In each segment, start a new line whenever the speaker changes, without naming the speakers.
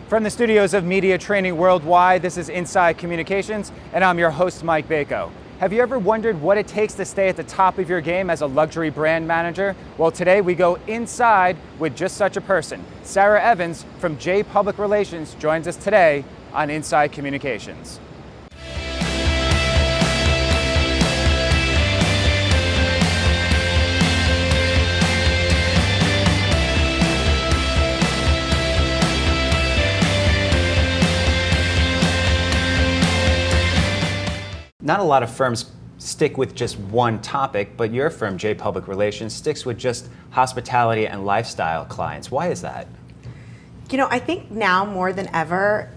From the studios of Media Training Worldwide, this is Inside Communications, and I'm your host, Mike Bako. Have you ever wondered what it takes to stay at the top of your game as a luxury brand manager? Well, today we go inside with just such a person. Sarah Evans from J Public Relations joins us today on Inside Communications. Not a lot of firms stick with just one topic, but your firm, J Public Relations, sticks with just hospitality and lifestyle clients. Why is that?
You know, I think now more than ever,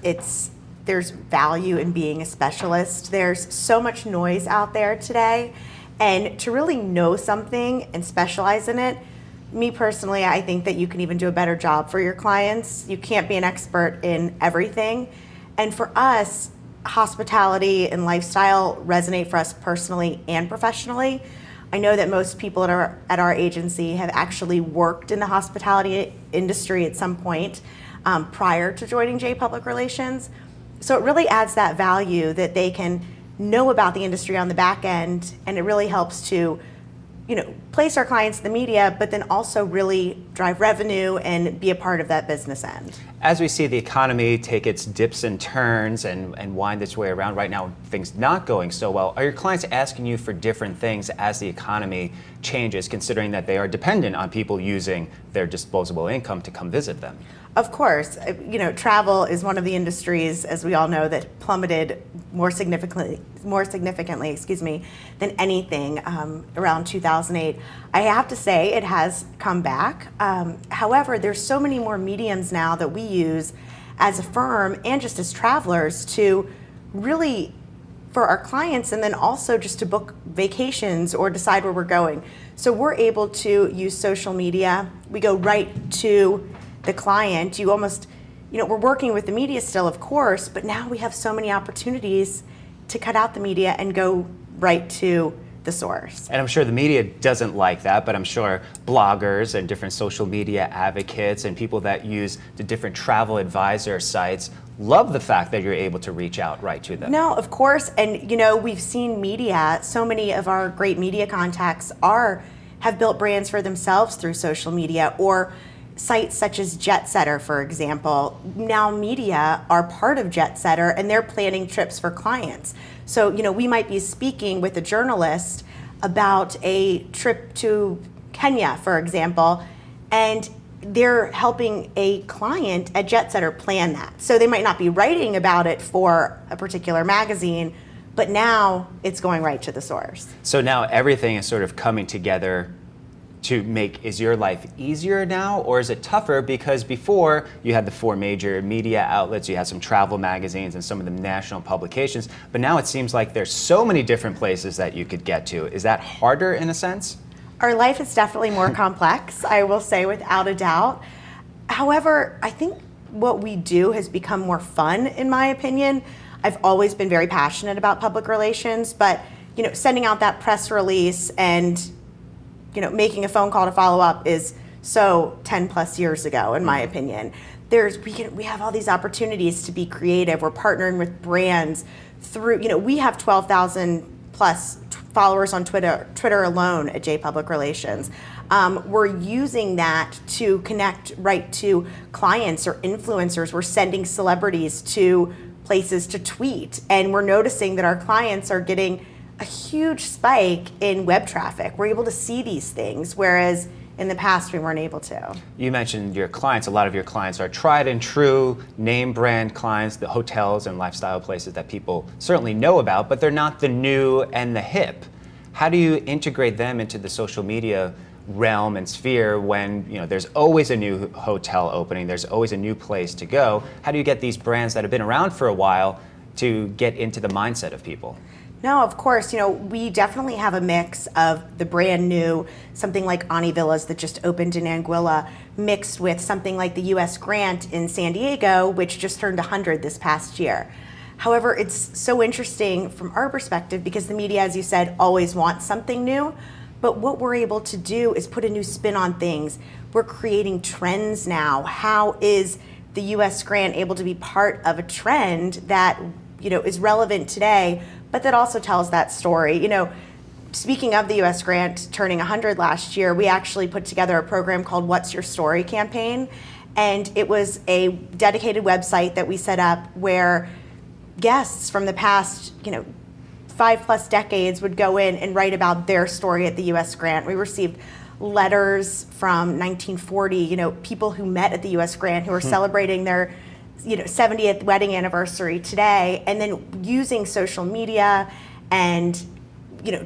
there's value in being a specialist. There's so much noise out there today, and to really know something and specialize in it, me personally, I think that you can even do a better job for your clients. You can't be an expert in everything. And for us, hospitality and lifestyle resonate for us personally and professionally. I know that most people at our agency have actually worked in the hospitality industry at some point prior to joining J Public Relations. So it really adds that value that they can know about the industry on the back end, and it really helps to, place our clients in the media, but then also really drive revenue and be a part of that business end.
As we see the economy take its dips and turns and wind its way around right now, things not going so well, are your clients asking you for different things as the economy changes, considering that they are dependent on people using their disposable income to come visit them?
Of course, travel is one of the industries, as we all know, that plummeted more significantly, than anything around 2008. I have to say it has come back. However, there's so many more mediums now that we use as a firm and just as travelers to really, for our clients, and then also just to book vacations or decide where we're going. So we're able to use social media. We go right to the client. We're working with the media still, of course, but now we have so many opportunities to cut out the media and go right to the source.
And I'm sure the media doesn't like that, but I'm sure bloggers and different social media advocates and people that use the different travel advisor sites love the fact that you're able to reach out right to them.
No, of course, and we've seen media, so many of our great media contacts have built brands for themselves through social media, or sites such as JetSetter, for example. Now media are part of JetSetter, and they're planning trips for clients. So, we might be speaking with a journalist about a trip to Kenya, for example, and they're helping a client at JetSetter plan that. So they might not be writing about it for a particular magazine, but now it's going right to the source.
So now everything is sort of coming together to is your life easier now, or is it tougher? Because before you had the four major media outlets, you had some travel magazines and some of the national publications, but now it seems like there's so many different places that you could get to. Is that harder in a sense?
Our life is definitely more complex, I will say, without a doubt. However, I think what we do has become more fun, in my opinion. I've always been very passionate about public relations, but sending out that press release and making a phone call to follow up is so 10 plus years ago, in my opinion. We have all these opportunities to be creative. We're partnering with brands through, we have 12,000 plus followers on Twitter alone at J Public Relations. We're using that to connect right to clients or influencers. We're sending celebrities to places to tweet, and we're noticing that our clients are getting a huge spike in web traffic. We're able to see these things, whereas in the past we weren't able to.
You mentioned your clients. A lot of your clients are tried and true name brand clients, the hotels and lifestyle places that people certainly know about, but they're not the new and the hip. How do you integrate them into the social media realm and sphere when there's always a new hotel opening, there's always a new place to go? How do you get these brands that have been around for a while to get into the mindset of people?
No, of course. We definitely have a mix of the brand new, something like Ani Villas that just opened in Anguilla, mixed with something like the U.S. Grant in San Diego, which just turned 100 this past year. However, it's so interesting from our perspective because the media, as you said, always wants something new. But what we're able to do is put a new spin on things. We're creating trends now. How is the U.S. grant able to be part of a trend that, is relevant today, but that also tells that story. Speaking of the U.S. grant turning 100 last year, we actually put together a program called What's Your Story campaign. And it was a dedicated website that we set up where guests from the past, 5+ decades would go in and write about their story at the U.S. grant. We received letters from 1940, people who met at the U.S. grant who are celebrating their 70th wedding anniversary today, and then using social media and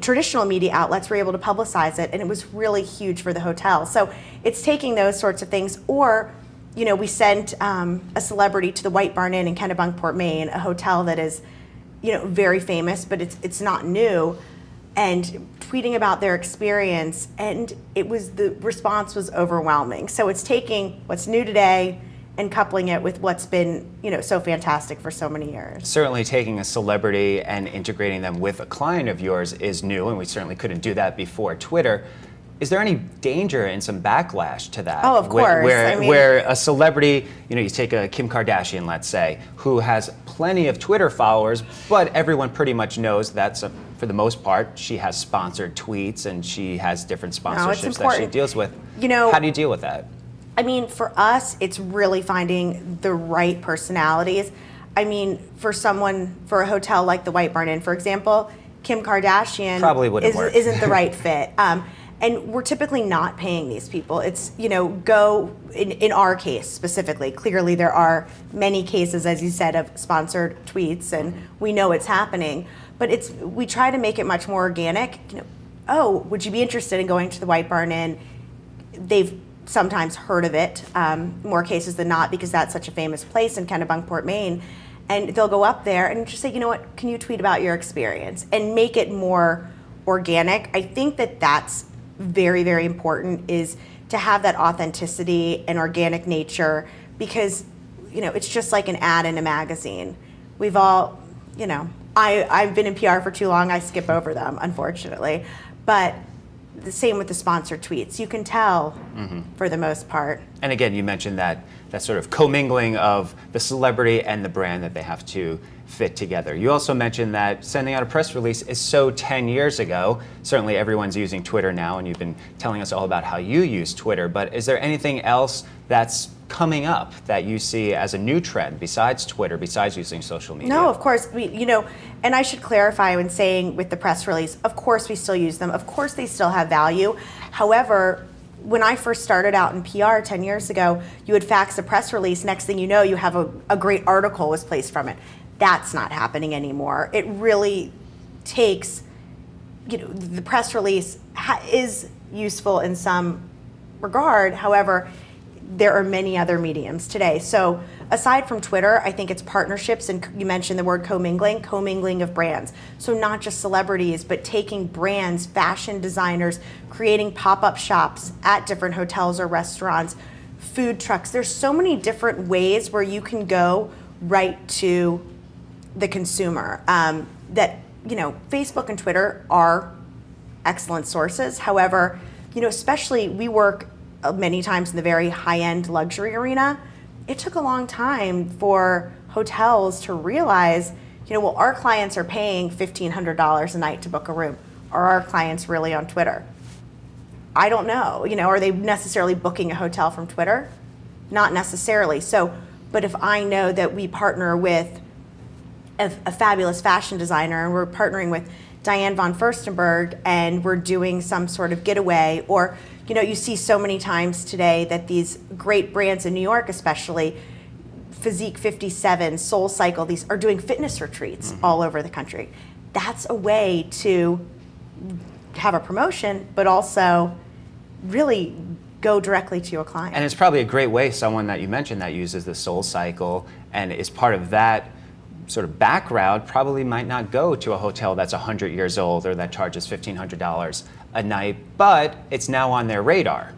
traditional media outlets were able to publicize it, and it was really huge for the hotel. So it's taking those sorts of things, or we sent a celebrity to the White Barn Inn in Kennebunkport, Maine, a hotel that is very famous, but it's not new, and tweeting about their experience, and the response was overwhelming. So it's taking what's new today and coupling it with what's been, so fantastic for so many years.
Certainly taking a celebrity and integrating them with a client of yours is new, and we certainly couldn't do that before Twitter. Is there any danger and some backlash to that?
Oh, of course.
Where a celebrity, you take a Kim Kardashian, let's say, who has plenty of Twitter followers, but everyone pretty much knows that for the most part, she has sponsored tweets and she has different sponsorships that she deals with. How do you deal with that?
For us, it's really finding the right personalities. For a hotel like the White Barn Inn, for example, Kim Kardashian
probably wouldn't work.
Isn't the right fit. And we're typically not paying these people. It's, in our case specifically, clearly there are many cases, as you said, of sponsored tweets, and we know it's happening. But we try to make it much more organic. Would you be interested in going to the White Barn Inn? They've sometimes heard of it, more cases than not, because that's such a famous place in Kennebunkport, Maine. And they'll go up there and just say, can you tweet about your experience? And make it more organic. I think that's very, very important, is to have that authenticity and organic nature, because, it's just like an ad in a magazine. We've all, I've been in PR for too long, I skip over them, unfortunately. But the same with the sponsored tweets. You can tell for the most part.
And again, you mentioned that sort of commingling of the celebrity and the brand that they have to fit together. You also mentioned that sending out a press release is so 10 years ago. Certainly everyone's using Twitter now, and you've been telling us all about how you use Twitter, but is there anything else that's coming up that you see as a new trend besides Twitter, besides using social media?
No, of course. And I should clarify when saying with the press release, of course we still use them. Of course they still have value. However, when I first started out in PR 10 years ago, you would fax a press release. Next thing you know, you have a great article was placed from it. That's not happening anymore. It really takes, the press release is useful in some regard. However, there are many other mediums today. So aside from Twitter, I think it's partnerships, and you mentioned the word commingling of brands. So not just celebrities, but taking brands, fashion designers, creating pop-up shops at different hotels or restaurants, food trucks. There's so many different ways where you can go right to the consumer. That, Facebook and Twitter are excellent sources. However, especially we work many times in the very high-end luxury arena. It took a long time for hotels to realize, our clients are paying $1,500 a night to book a room. Are our clients really on Twitter? I don't know. Are they necessarily booking a hotel from Twitter? Not necessarily. So, but if I know that we partner with a fabulous fashion designer, and we're partnering with Diane von Furstenberg, and we're doing some sort of getaway, or you see so many times today that these great brands in New York, especially Physique 57, Soul Cycle, these are doing fitness retreats all over the country. That's a way to have a promotion, but also really go directly to your client.
And it's probably a great way, someone that you mentioned that uses the Soul Cycle and is part of that sort of background probably might not go to a hotel that's 100 years old or that charges $1,500 a night, but it's now on their radar.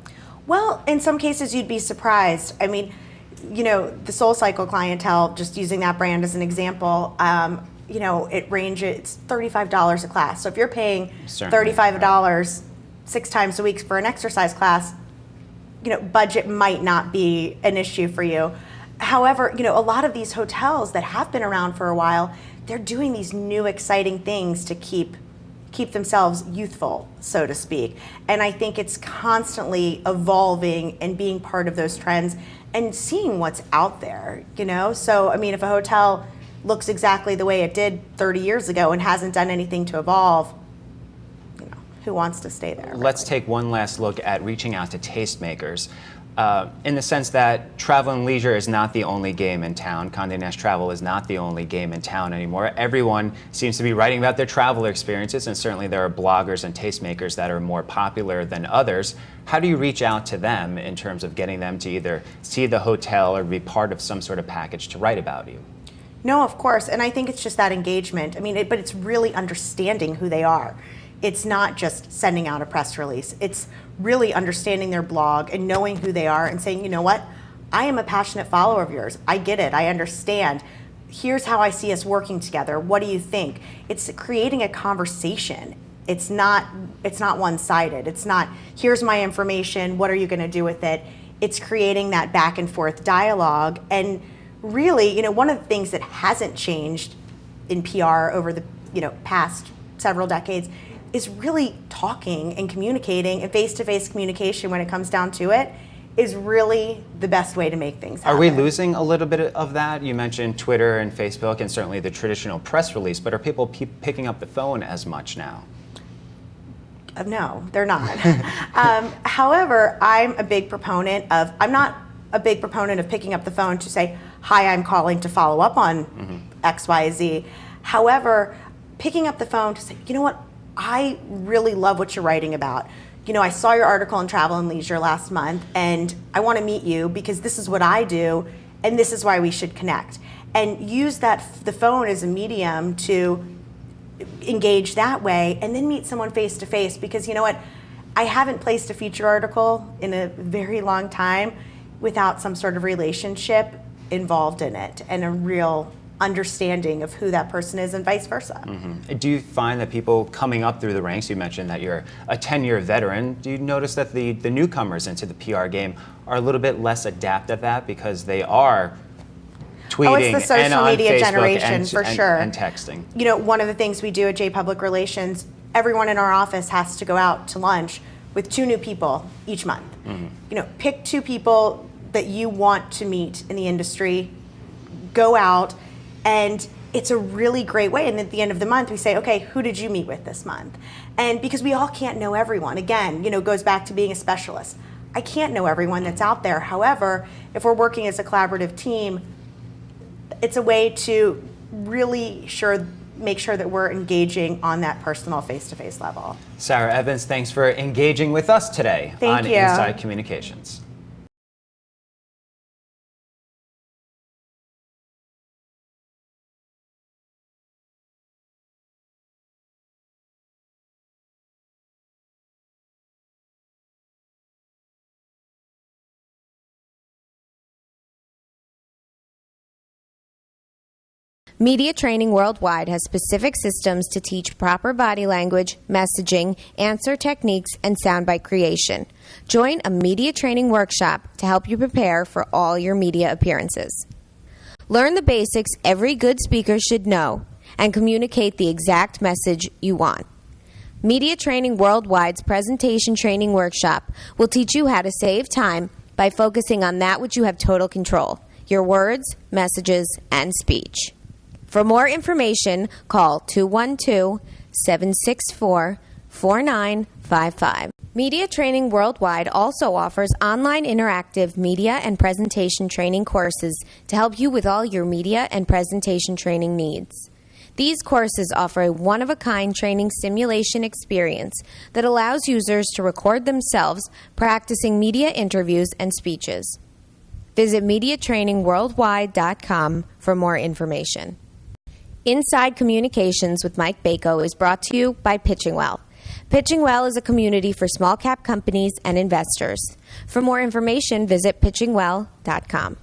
Well, in some cases you'd be surprised. The Soul Cycle clientele, just using that brand as an example, it ranges, it's $35 a class. So if you're paying $35 6 times a week for an exercise class, budget might not be an issue for you. However, a lot of these hotels that have been around for a while, they're doing these new exciting things to keep themselves youthful, so to speak. And I think it's constantly evolving and being part of those trends and seeing what's out there, So, if a hotel looks exactly the way it did 30 years ago and hasn't done anything to evolve, who wants to stay there?
Let's take one last look at reaching out to tastemakers. In the sense that travel and leisure is not the only game in town. Condé Nast Travel is not the only game in town anymore. Everyone seems to be writing about their travel experiences, and certainly there are bloggers and tastemakers that are more popular than others. How do you reach out to them in terms of getting them to either see the hotel or be part of some sort of package to write about you?
No, of course, and I think it's just that engagement. But it's really understanding who they are. It's not just sending out a press release. It's really understanding their blog and knowing who they are and saying, you know what, I am a passionate follower of yours. I get it. I understand. Here's how I see us working together. What do you think? It's creating a conversation. It's not one-sided. It's not, here's my information. What are you going to do with it? It's creating that back and forth dialogue. And really, one of the things that hasn't changed in PR over the past several decades is really talking and communicating, and face-to-face communication when it comes down to it is really the best way to make things happen.
Are we losing a little bit of that? You mentioned Twitter and Facebook and certainly the traditional press release, but are people picking up the phone as much now?
No, they're not. However, I'm not a big proponent of picking up the phone to say, hi, I'm calling to follow up on X, Y, Z. However, picking up the phone to say, you know what, I really love what you're writing about. I saw your article in Travel and Leisure last month, and I want to meet you because this is what I do, and this is why we should connect. And use the phone as a medium to engage that way, and then meet someone face to face. Because you know what, I haven't placed a feature article in a very long time without some sort of relationship involved in it and a real understanding of who that person is and vice versa.
Do you find that people coming up through the ranks, you mentioned that you're a 10-year veteran, do you notice that the newcomers into the PR game are a little bit less adept at that because they are tweeting
it's the social
and on
media
Facebook
generation for sure.
And texting?
One of the things we do at J Public Relations, everyone in our office has to go out to lunch with 2 new people each month. Pick 2 people that you want to meet in the industry, go out. And it's a really great way. And at the end of the month, we say, okay, who did you meet with this month? And because we all can't know everyone, again, it goes back to being a specialist. I can't know everyone that's out there. However, if we're working as a collaborative team, it's a way to really make sure that we're engaging on that personal face-to-face level.
Sarah Evans, thanks for engaging with us today on Inside Communications.
Media Training Worldwide has specific systems to teach proper body language, messaging, answer techniques, and soundbite creation. Join a media training workshop to help you prepare for all your media appearances. Learn the basics every good speaker should know and communicate the exact message you want. Media Training Worldwide's presentation training workshop will teach you how to save time by focusing on that which you have total control, your words, messages, and speech. For more information, call 212-764-4955. Media Training Worldwide also offers online interactive media and presentation training courses to help you with all your media and presentation training needs. These courses offer a one-of-a-kind training simulation experience that allows users to record themselves practicing media interviews and speeches. Visit MediaTrainingWorldwide.com for more information. Inside Communications with Mike Bako is brought to you by Pitching Well. Pitching Well is a community for small-cap companies and investors. For more information, visit pitchingwell.com.